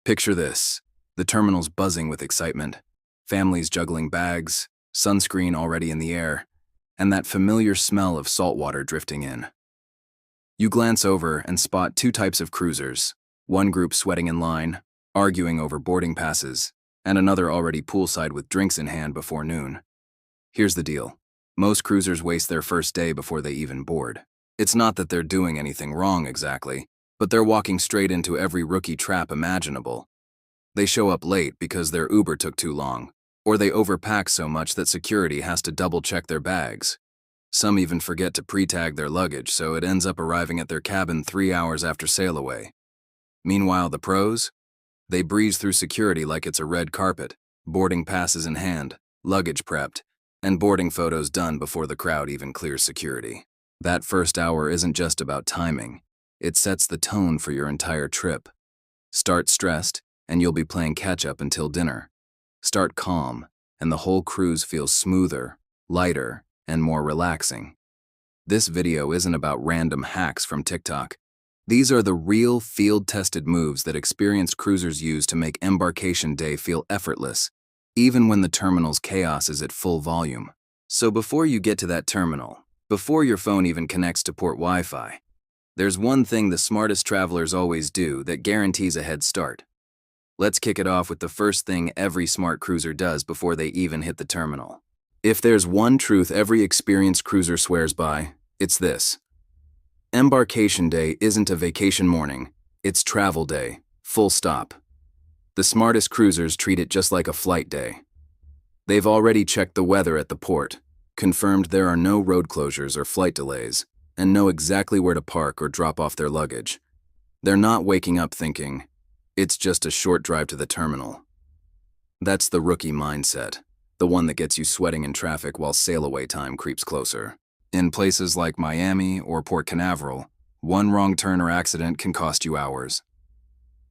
Picture this. The terminal's buzzing with excitement, families juggling bags, sunscreen already in the air, and that familiar smell of salt water drifting in. You glance over and spot two types of cruisers, one group sweating in line, arguing over boarding passes, and another already poolside with drinks in hand before noon. Here's the deal. Most cruisers waste their first day before they even board. It's not that they're doing anything wrong exactly, but they're walking straight into every rookie trap imaginable. They show up late because their Uber took too long, or they overpack so much that security has to double-check their bags. Some even forget to pre-tag their luggage, so it ends up arriving at their cabin 3 hours after sail away. Meanwhile, the pros? They breeze through security like it's a red carpet, boarding passes in hand, luggage prepped, and boarding photos done before the crowd even clears security. That first hour isn't just about timing. It sets the tone for your entire trip. Start stressed, and you'll be playing catch-up until dinner. Start calm, and the whole cruise feels smoother, lighter, and more relaxing. This video isn't about random hacks from TikTok. These are the real field-tested moves that experienced cruisers use to make embarkation day feel effortless, even when the terminal's chaos is at full volume. So before you get to that terminal, before your phone even connects to port Wi-Fi, there's one thing the smartest travelers always do that guarantees a head start. Let's kick it off with the first thing every smart cruiser does before they even hit the terminal. If there's one truth every experienced cruiser swears by, it's this. Embarkation day isn't a vacation morning, it's travel day, full stop. The smartest cruisers treat it just like a flight day. They've already checked the weather at the port, confirmed there are no road closures or flight delays, and know exactly where to park or drop off their luggage. They're not waking up thinking, it's just a short drive to the terminal. That's the rookie mindset, the one that gets you sweating in traffic while sail-away time creeps closer. In places like Miami or Port Canaveral, one wrong turn or accident can cost you hours.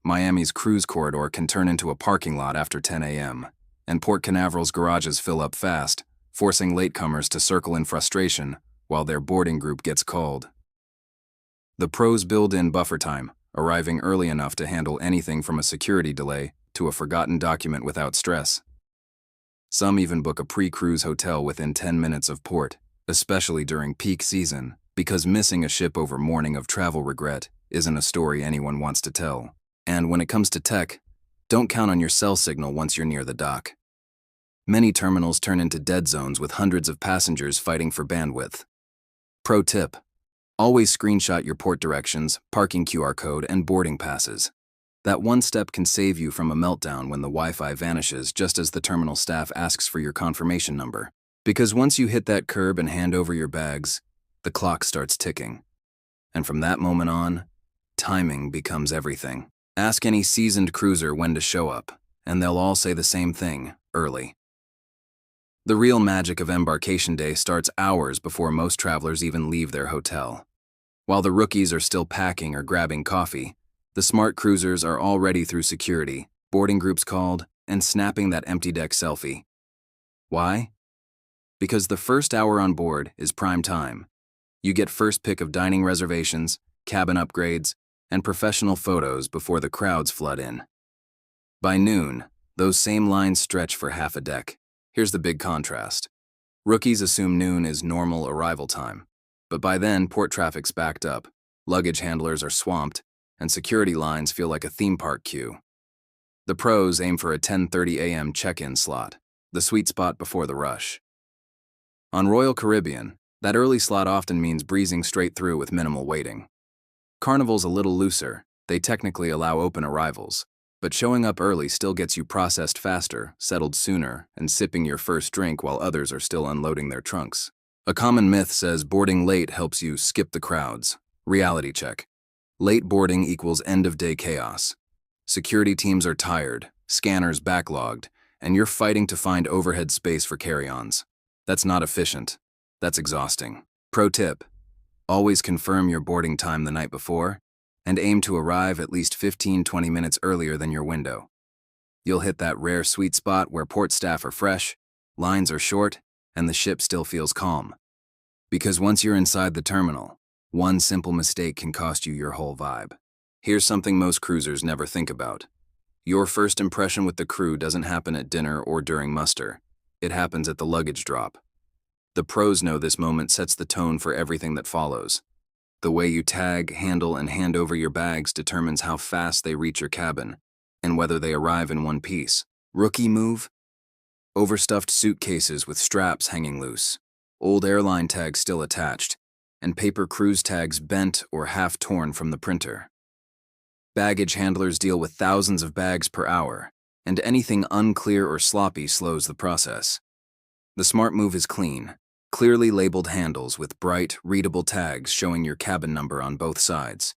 Miami's cruise corridor can turn into a parking lot after 10 a.m., and Port Canaveral's garages fill up fast, forcing latecomers to circle in frustration while their boarding group gets called. The pros build in buffer time, arriving early enough to handle anything from a security delay to a forgotten document without stress. Some even book a pre-cruise hotel within 10 minutes of port, especially during peak season, because missing a ship over morning of travel regret isn't a story anyone wants to tell. And when it comes to tech, don't count on your cell signal once you're near the dock. Many terminals turn into dead zones with hundreds of passengers fighting for bandwidth. Pro tip: always screenshot your port directions, parking QR code, and boarding passes. That one step can save you from a meltdown when the Wi-Fi vanishes just as the terminal staff asks for your confirmation number. Because once you hit that curb and hand over your bags, the clock starts ticking. And from that moment on, timing becomes everything. Ask any seasoned cruiser when to show up, and they'll all say the same thing: early. The real magic of embarkation day starts hours before most travelers even leave their hotel. While the rookies are still packing or grabbing coffee, the smart cruisers are already through security, boarding groups called, and snapping that empty deck selfie. Why? Because the first hour on board is prime time. You get first pick of dining reservations, cabin upgrades, and professional photos before the crowds flood in. By noon, those same lines stretch for half a deck. Here's the big contrast. Rookies assume noon is normal arrival time, but by then port traffic's backed up, luggage handlers are swamped, and security lines feel like a theme park queue. The pros aim for a 10:30 a.m. check-in slot, the sweet spot before the rush. On Royal Caribbean, that early slot often means breezing straight through with minimal waiting. Carnival's a little looser. They technically allow open arrivals, but showing up early still gets you processed faster, settled sooner, and sipping your first drink while others are still unloading their trunks. A common myth says boarding late helps you skip the crowds. Reality check. Late boarding equals end-of-day chaos. Security teams are tired, scanners backlogged, and you're fighting to find overhead space for carry-ons. That's not efficient. That's exhausting. Pro tip: always confirm your boarding time the night before, and aim to arrive at least 15-20 minutes earlier than your window. You'll hit that rare sweet spot where port staff are fresh, lines are short, and the ship still feels calm. Because once you're inside the terminal, one simple mistake can cost you your whole vibe. Here's something most cruisers never think about. Your first impression with the crew doesn't happen at dinner or during muster. It happens at the luggage drop. The pros know this moment sets the tone for everything that follows. The way you tag, handle, and hand over your bags determines how fast they reach your cabin, and whether they arrive in one piece. Rookie move? Overstuffed suitcases with straps hanging loose, old airline tags still attached, and paper cruise tags bent or half torn from the printer. Baggage handlers deal with thousands of bags per hour, and anything unclear or sloppy slows the process. The smart move is clean, clearly labeled handles with bright, readable tags showing your cabin number on both sides.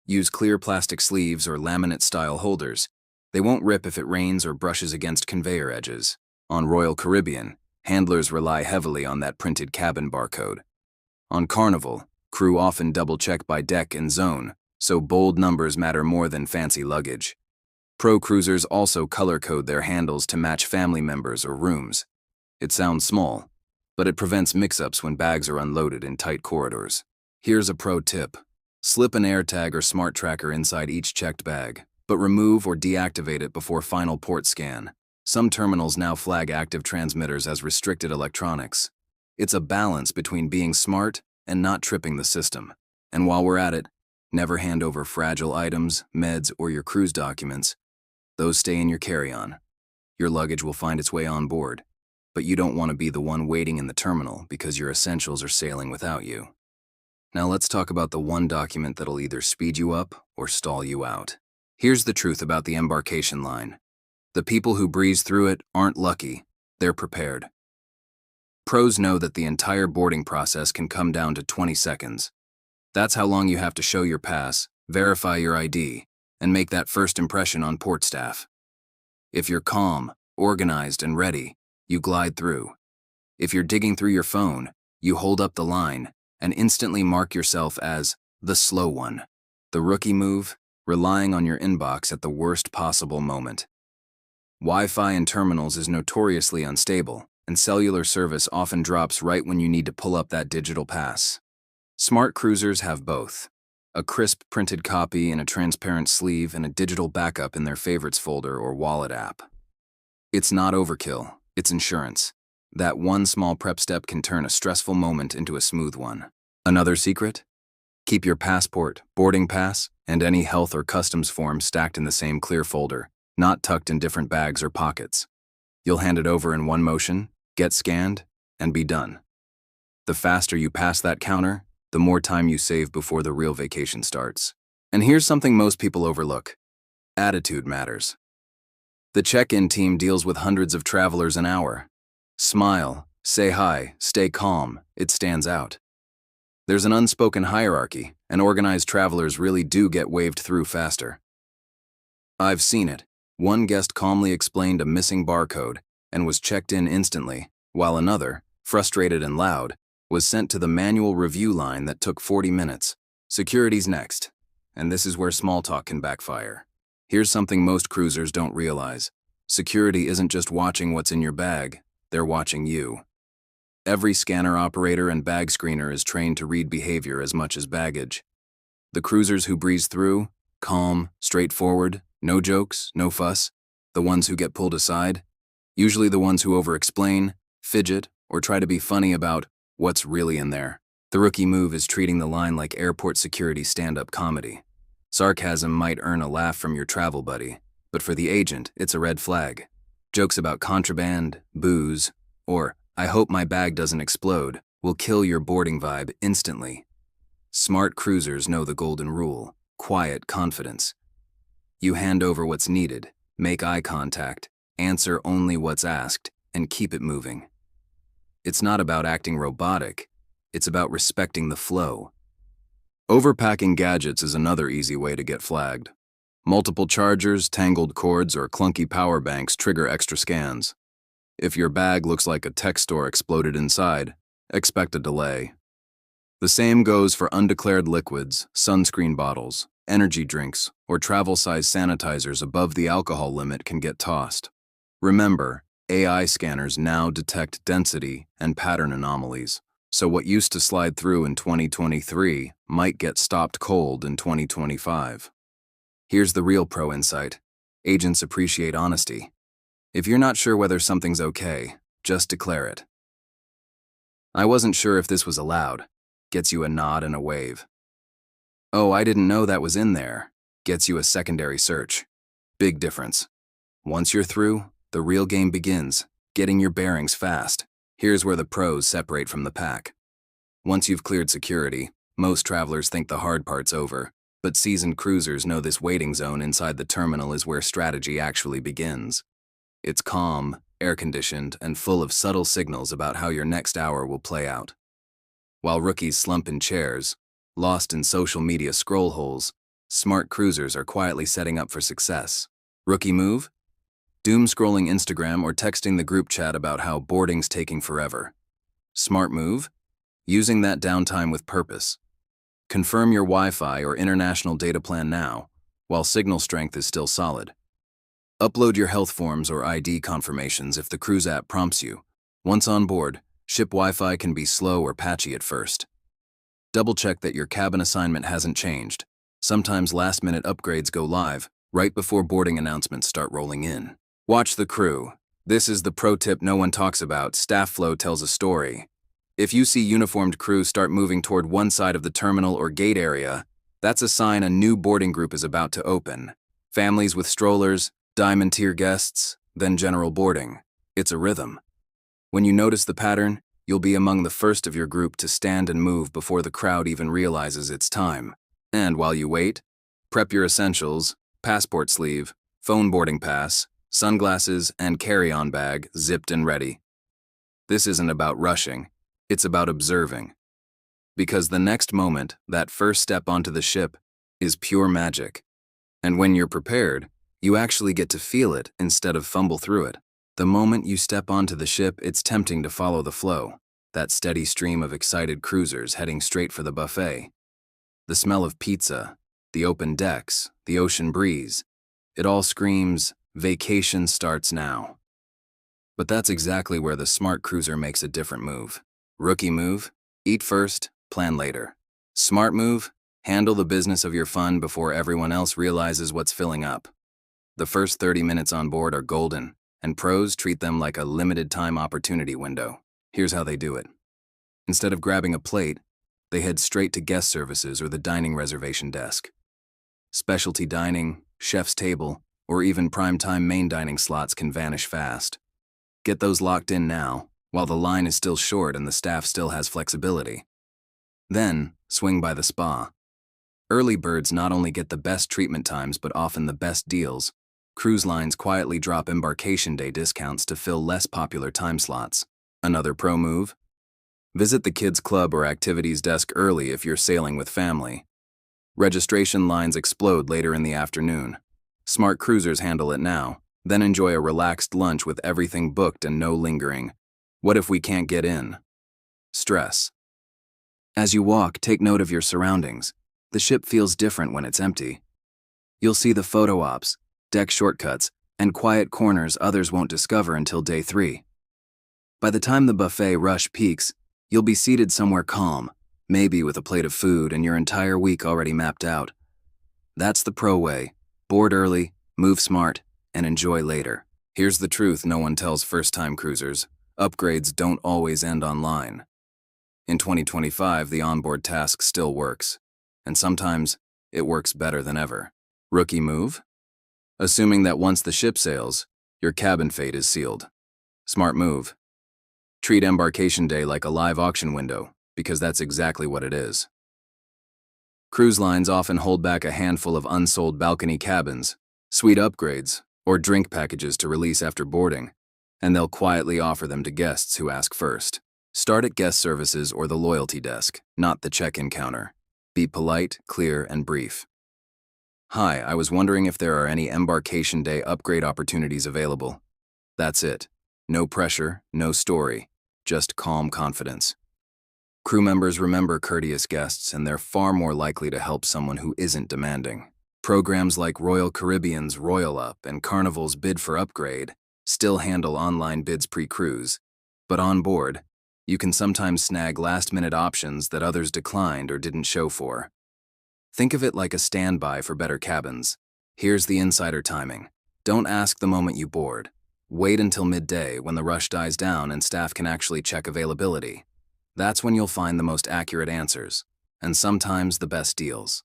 Use clear plastic sleeves or laminate-style holders. They won't rip if it rains or brushes against conveyor edges. On Royal Caribbean, handlers rely heavily on that printed cabin barcode. On Carnival, crew often double-check by deck and zone, so bold numbers matter more than fancy luggage. Pro cruisers also color-code their handles to match family members or rooms. It sounds small, but it prevents mix-ups when bags are unloaded in tight corridors. Here's a pro tip. Slip an AirTag or smart tracker inside each checked bag, but remove or deactivate it before final port scan. Some terminals now flag active transmitters as restricted electronics. It's a balance between being smart and not tripping the system. And while we're at it, never hand over fragile items, meds, or your cruise documents. Those stay in your carry-on. Your luggage will find its way on board, but you don't want to be the one waiting in the terminal because your essentials are sailing without you. Now let's talk about the one document that'll either speed you up or stall you out. Here's the truth about the embarkation line. The people who breeze through it aren't lucky, they're prepared. Pros know that the entire boarding process can come down to 20 seconds. That's how long you have to show your pass, verify your ID, and make that first impression on port staff. If you're calm, organized, and ready, you glide through. If you're digging through your phone, you hold up the line and instantly mark yourself as the slow one. The rookie move, relying on your inbox at the worst possible moment. Wi-Fi in terminals is notoriously unstable, and cellular service often drops right when you need to pull up that digital pass. Smart cruisers have both. A crisp printed copy in a transparent sleeve and a digital backup in their favorites folder or wallet app. It's not overkill, it's insurance. That one small prep step can turn a stressful moment into a smooth one. Another secret? Keep your passport, boarding pass, and any health or customs form stacked in the same clear folder, not tucked in different bags or pockets. You'll hand it over in one motion, get scanned, and be done. The faster you pass that counter, the more time you save before the real vacation starts. And here's something most people overlook. Attitude matters. The check-in team deals with hundreds of travelers an hour. Smile, say hi, stay calm, it stands out. There's an unspoken hierarchy, and organized travelers really do get waved through faster. I've seen it. One guest calmly explained a missing barcode and was checked in instantly, while another, frustrated and loud, was sent to the manual review line that took 40 minutes. Security's next, and this is where small talk can backfire. Here's something most cruisers don't realize. Security isn't just watching what's in your bag, they're watching you. Every scanner operator and bag screener is trained to read behavior as much as baggage. The cruisers who breeze through, calm, straightforward, no jokes, no fuss, the ones who get pulled aside, usually the ones who over-explain, fidget, or try to be funny about what's really in there. The rookie move is treating the line like airport security stand-up comedy. Sarcasm might earn a laugh from your travel buddy, but for the agent, it's a red flag. Jokes about contraband, booze, or "I hope my bag doesn't explode" will kill your boarding vibe instantly. Smart cruisers know the golden rule: quiet confidence. You hand over what's needed, make eye contact, answer only what's asked, and keep it moving. It's not about acting robotic, it's about respecting the flow. Overpacking gadgets is another easy way to get flagged. Multiple chargers, tangled cords, or clunky power banks trigger extra scans. If your bag looks like a tech store exploded inside, expect a delay. The same goes for undeclared liquids, sunscreen bottles, energy drinks, or travel-size sanitizers above the alcohol limit can get tossed. Remember, AI scanners now detect density and pattern anomalies, so what used to slide through in 2023 might get stopped cold in 2025. Here's the real pro insight. Agents appreciate honesty. If you're not sure whether something's okay, just declare it. I wasn't sure if this was allowed. Gets you a nod and a wave. Oh, I didn't know that was in there. Gets you a secondary search. Big difference. Once you're through, the real game begins, getting your bearings fast. Here's where the pros separate from the pack. Once you've cleared security, most travelers think the hard part's over, but seasoned cruisers know this waiting zone inside the terminal is where strategy actually begins. It's calm, air-conditioned, and full of subtle signals about how your next hour will play out. While rookies slump in chairs, lost in social media scroll holes, smart cruisers are quietly setting up for success. Rookie move? Doom scrolling Instagram or texting the group chat about how boarding's taking forever. Smart move? Using that downtime with purpose. Confirm your Wi-Fi or international data plan now, while signal strength is still solid. Upload your health forms or ID confirmations if the cruise app prompts you. Once on board, ship Wi-Fi can be slow or patchy at first. Double-check that your cabin assignment hasn't changed. Sometimes last-minute upgrades go live, right before boarding announcements start rolling in. Watch the crew. This is the pro tip no one talks about. Staff flow tells a story. If you see uniformed crew start moving toward one side of the terminal or gate area, that's a sign a new boarding group is about to open. Families with strollers, diamond tier guests, then general boarding. It's a rhythm. When you notice the pattern, you'll be among the first of your group to stand and move before the crowd even realizes it's time. And while you wait, prep your essentials, passport sleeve, phone boarding pass, sunglasses, and carry-on bag zipped and ready. This isn't about rushing, it's about observing. Because the next moment, that first step onto the ship, is pure magic. And when you're prepared, you actually get to feel it instead of fumble through it. The moment you step onto the ship, it's tempting to follow the flow, that steady stream of excited cruisers heading straight for the buffet. The smell of pizza, the open decks, the ocean breeze, it all screams, vacation starts now. But that's exactly where the smart cruiser makes a different move. Rookie move, eat first, plan later. Smart move, handle the business of your fun before everyone else realizes what's filling up. The first 30 minutes on board are golden, and pros treat them like a limited time opportunity window. Here's how they do it. Instead of grabbing a plate, they head straight to guest services or the dining reservation desk. Specialty dining, chef's table, or even primetime main dining slots can vanish fast. Get those locked in now, while the line is still short and the staff still has flexibility. Then, swing by the spa. Early birds not only get the best treatment times but often the best deals. Cruise lines quietly drop embarkation-day discounts to fill less popular time slots. Another pro move? Visit the kids' club or activities desk early if you're sailing with family. Registration lines explode later in the afternoon. Smart cruisers handle it now, then enjoy a relaxed lunch with everything booked and no lingering. What if we can't get in? Stress. As you walk, take note of your surroundings. The ship feels different when it's empty. You'll see the photo ops, deck shortcuts, and quiet corners others won't discover until day 3. By the time the buffet rush peaks, you'll be seated somewhere calm, maybe with a plate of food and your entire week already mapped out. That's the pro way. Board early, move smart, and enjoy later. Here's the truth no one tells first-time cruisers. Upgrades don't always end online. In 2025, the onboard task still works, and sometimes it works better than ever. Rookie move? Assuming that once the ship sails, your cabin fate is sealed. Smart move. Treat embarkation day like a live auction window, because that's exactly what it is. Cruise lines often hold back a handful of unsold balcony cabins, suite upgrades, or drink packages to release after boarding, and they'll quietly offer them to guests who ask first. Start at guest services or the loyalty desk, not the check-in counter. Be polite, clear, and brief. Hi, I was wondering if there are any embarkation day upgrade opportunities available. That's it. No pressure, no story, just calm confidence. Crew members remember courteous guests, and they're far more likely to help someone who isn't demanding. Programs like Royal Caribbean's Royal Up and Carnival's Bid for Upgrade still handle online bids pre-cruise, but on board, you can sometimes snag last-minute options that others declined or didn't show for. Think of it like a standby for better cabins. Here's the insider timing. Don't ask the moment you board. Wait until midday when the rush dies down and staff can actually check availability. That's when you'll find the most accurate answers, and sometimes the best deals.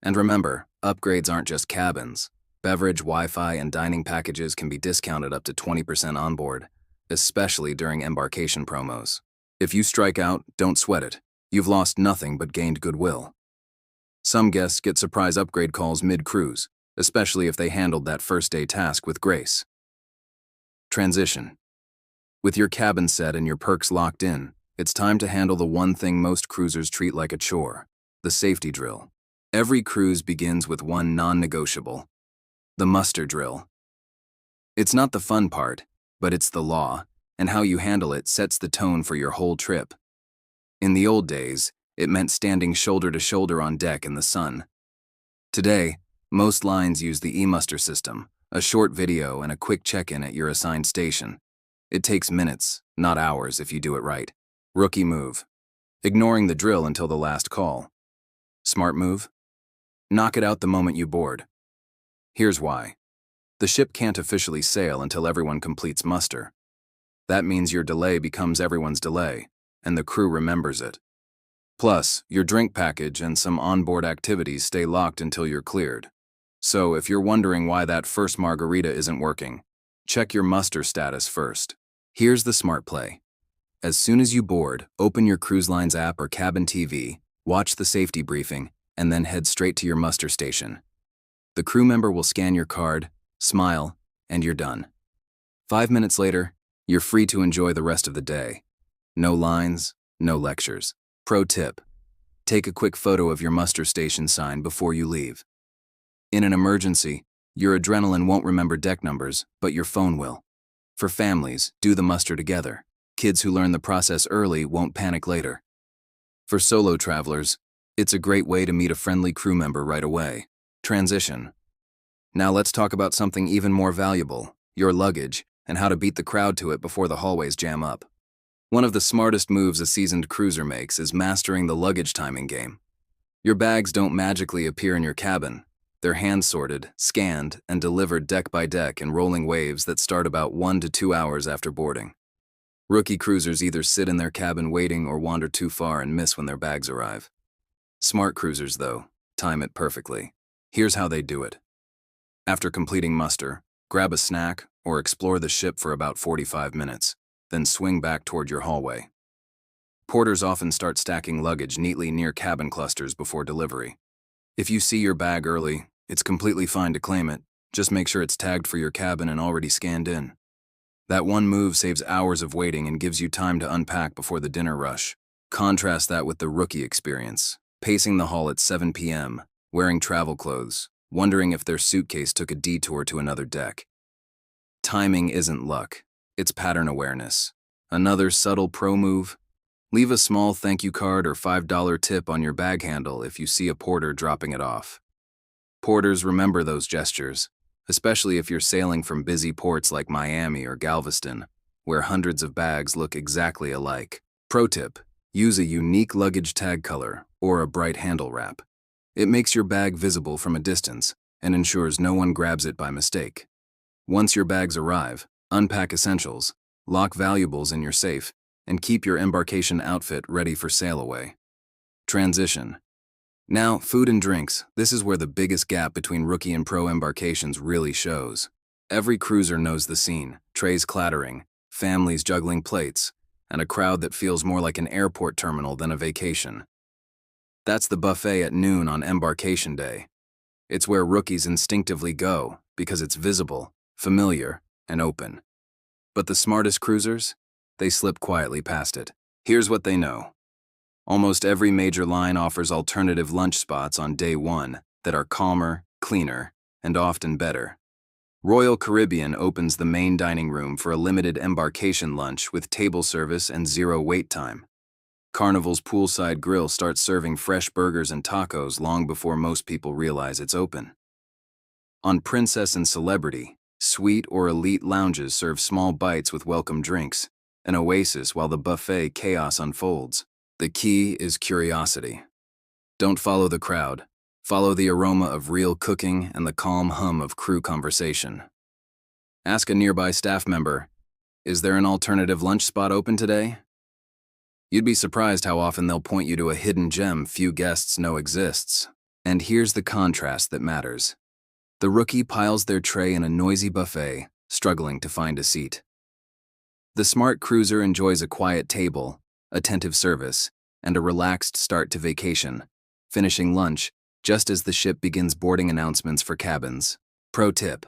And remember, upgrades aren't just cabins. Beverage, Wi-Fi, and dining packages can be discounted up to 20% on board, especially during embarkation promos. If you strike out, don't sweat it. You've lost nothing but gained goodwill. Some guests get surprise upgrade calls mid-cruise, especially if they handled that first-day task with grace. Transition. With your cabin set and your perks locked in, it's time to handle the one thing most cruisers treat like a chore, the safety drill. Every cruise begins with one non-negotiable: the muster drill. It's not the fun part, but it's the law, and how you handle it sets the tone for your whole trip. In the old days, it meant standing shoulder to shoulder on deck in the sun. Today, most lines use the e-muster system, a short video and a quick check-in at your assigned station. It takes minutes, not hours if you do it right. Rookie move: ignoring the drill until the last call. Smart move: knock it out the moment you board. Here's why. The ship can't officially sail until everyone completes muster. That means your delay becomes everyone's delay, and the crew remembers it. Plus, your drink package and some onboard activities stay locked until you're cleared. So if you're wondering why that first margarita isn't working, check your muster status first. Here's the smart play. As soon as you board, open your cruise line's app or cabin TV, watch the safety briefing, and then head straight to your muster station. The crew member will scan your card, smile, and you're done. 5 minutes later, you're free to enjoy the rest of the day. No lines, no lectures. Pro tip: take a quick photo of your muster station sign before you leave. In an emergency, your adrenaline won't remember deck numbers, but your phone will. For families, do the muster together. Kids who learn the process early won't panic later. For solo travelers, it's a great way to meet a friendly crew member right away. Transition. Now let's talk about something even more valuable: your luggage, and how to beat the crowd to it before the hallways jam up. One of the smartest moves a seasoned cruiser makes is mastering the luggage timing game. Your bags don't magically appear in your cabin. They're hand-sorted, scanned, and delivered deck by deck in rolling waves that start about 1 to 2 hours after boarding. Rookie cruisers either sit in their cabin waiting or wander too far and miss when their bags arrive. Smart cruisers, though, time it perfectly. Here's how they do it. After completing muster, grab a snack or explore the ship for about 45 minutes. Then swing back toward your hallway. Porters often start stacking luggage neatly near cabin clusters before delivery. If you see your bag early, it's completely fine to claim it. Just make sure it's tagged for your cabin and already scanned in. That one move saves hours of waiting and gives you time to unpack before the dinner rush. Contrast that with the rookie experience, pacing the hall at 7 p.m., wearing travel clothes, wondering if their suitcase took a detour to another deck. Timing isn't luck. It's pattern awareness. Another subtle pro move: leave a small thank you card or $5 tip on your bag handle if you see a porter dropping it off. Porters remember those gestures, especially if you're sailing from busy ports like Miami or Galveston, where hundreds of bags look exactly alike. Pro tip: use a unique luggage tag color or a bright handle wrap. It makes your bag visible from a distance and ensures no one grabs it by mistake. Once your bags arrive, unpack essentials, lock valuables in your safe, and keep your embarkation outfit ready for sail away. Transition. Now, food and drinks. This is where the biggest gap between rookie and pro embarkations really shows. Every cruiser knows the scene: trays clattering, families juggling plates, and a crowd that feels more like an airport terminal than a vacation. That's the buffet at noon on embarkation day. It's where rookies instinctively go because it's visible, familiar, and open. But the smartest cruisers? They slip quietly past it. Here's what they know. Almost every major line offers alternative lunch spots on day one that are calmer, cleaner, and often better. Royal Caribbean opens the main dining room for a limited embarkation lunch with table service and 0 wait time. Carnival's poolside grill starts serving fresh burgers and tacos long before most people realize it's open. On Princess and Celebrity, suite or elite lounges serve small bites with welcome drinks, an oasis while the buffet chaos unfolds. The key is curiosity. Don't follow the crowd. Follow the aroma of real cooking and the calm hum of crew conversation. Ask a nearby staff member, "Is there an alternative lunch spot open today?" You'd be surprised how often they'll point you to a hidden gem few guests know exists. And here's the contrast that matters. The rookie piles their tray in a noisy buffet, struggling to find a seat. The smart cruiser enjoys a quiet table, attentive service, and a relaxed start to vacation, finishing lunch just as the ship begins boarding announcements for cabins. Pro tip: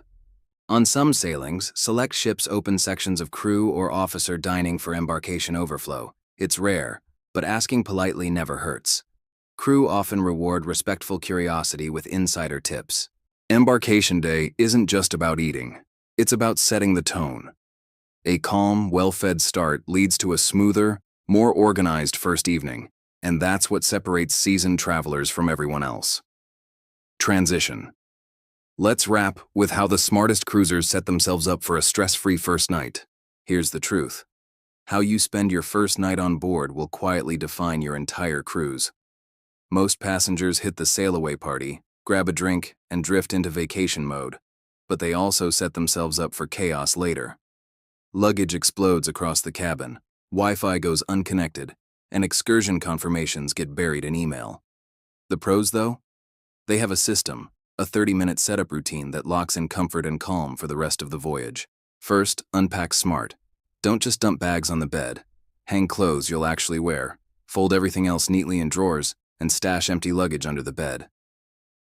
on some sailings, select ships open sections of crew or officer dining for embarkation overflow. It's rare, but asking politely never hurts. Crew often reward respectful curiosity with insider tips. Embarkation day isn't just about eating. It's about setting the tone. A calm, well-fed start leads to a smoother, more organized first evening, and that's what separates seasoned travelers from everyone else. Transition. Let's wrap with how the smartest cruisers set themselves up for a stress-free first night. Here's the truth. How you spend your first night on board will quietly define your entire cruise. Most passengers hit the sail-away party, grab a drink, and drift into vacation mode, but they also set themselves up for chaos later. Luggage explodes across the cabin, Wi-Fi goes unconnected, and excursion confirmations get buried in email. The pros, though? They have a system, a 30-minute setup routine that locks in comfort and calm for the rest of the voyage. First, unpack smart. Don't just dump bags on the bed. Hang clothes you'll actually wear, fold everything else neatly in drawers, and stash empty luggage under the bed.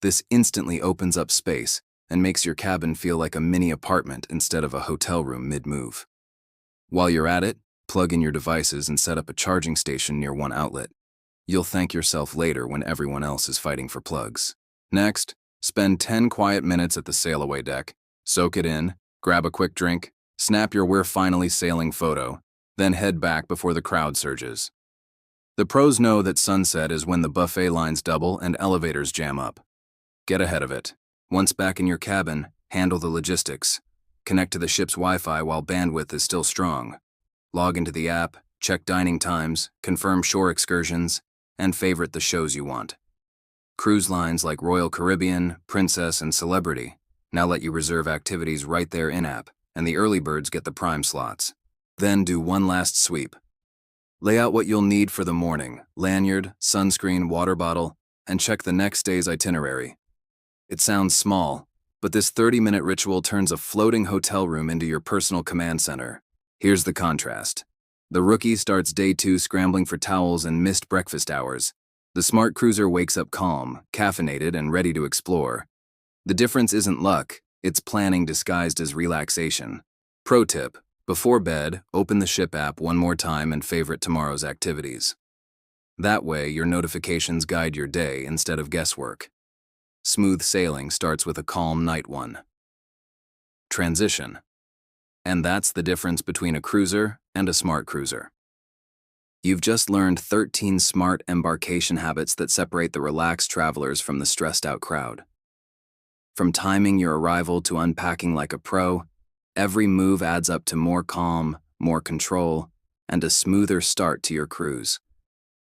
This instantly opens up space and makes your cabin feel like a mini apartment instead of a hotel room mid-move. While you're at it, plug in your devices and set up a charging station near one outlet. You'll thank yourself later when everyone else is fighting for plugs. Next, spend 10 quiet minutes at the sail-away deck, soak it in, grab a quick drink, snap your "we're finally sailing" photo, then head back before the crowd surges. The pros know that sunset is when the buffet lines double and elevators jam up. Get ahead of it. Once back in your cabin, handle the logistics. Connect to the ship's Wi-Fi while bandwidth is still strong. Log into the app, check dining times, confirm shore excursions, and favorite the shows you want. Cruise lines like Royal Caribbean, Princess, and Celebrity now let you reserve activities right there in-app, and the early birds get the prime slots. Then do one last sweep. Lay out what you'll need for the morning: lanyard, sunscreen, water bottle, and check the next day's itinerary. It sounds small, but this 30-minute ritual turns a floating hotel room into your personal command center. Here's the contrast. The rookie starts day 2 scrambling for towels and missed breakfast hours. The smart cruiser wakes up calm, caffeinated, and ready to explore. The difference isn't luck, it's planning disguised as relaxation. Pro tip: before bed, open the ship app one more time and favorite tomorrow's activities. That way, your notifications guide your day instead of guesswork. Smooth sailing starts with a calm night one. Transition. And that's the difference between a cruiser and a smart cruiser. You've just learned 13 smart embarkation habits that separate the relaxed travelers from the stressed-out crowd. From timing your arrival to unpacking like a pro, every move adds up to more calm, more control, and a smoother start to your cruise.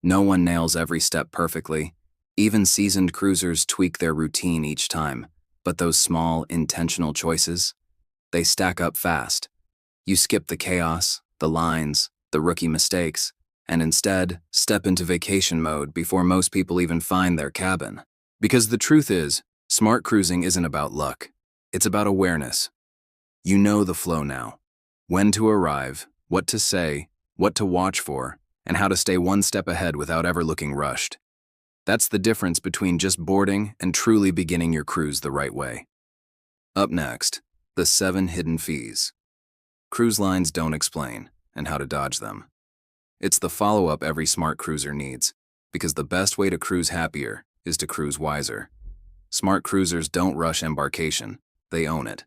No one nails every step perfectly. Even seasoned cruisers tweak their routine each time, but those small, intentional choices, they stack up fast. You skip the chaos, the lines, the rookie mistakes, and instead step into vacation mode before most people even find their cabin. Because the truth is, smart cruising isn't about luck. It's about awareness. You know the flow now. When to arrive, what to say, what to watch for, and how to stay one step ahead without ever looking rushed. That's the difference between just boarding and truly beginning your cruise the right way. Up next, the 7 hidden fees. Cruise lines don't explain, and how to dodge them. It's the follow-up every smart cruiser needs, because the best way to cruise happier is to cruise wiser. Smart cruisers don't rush embarkation, they own it.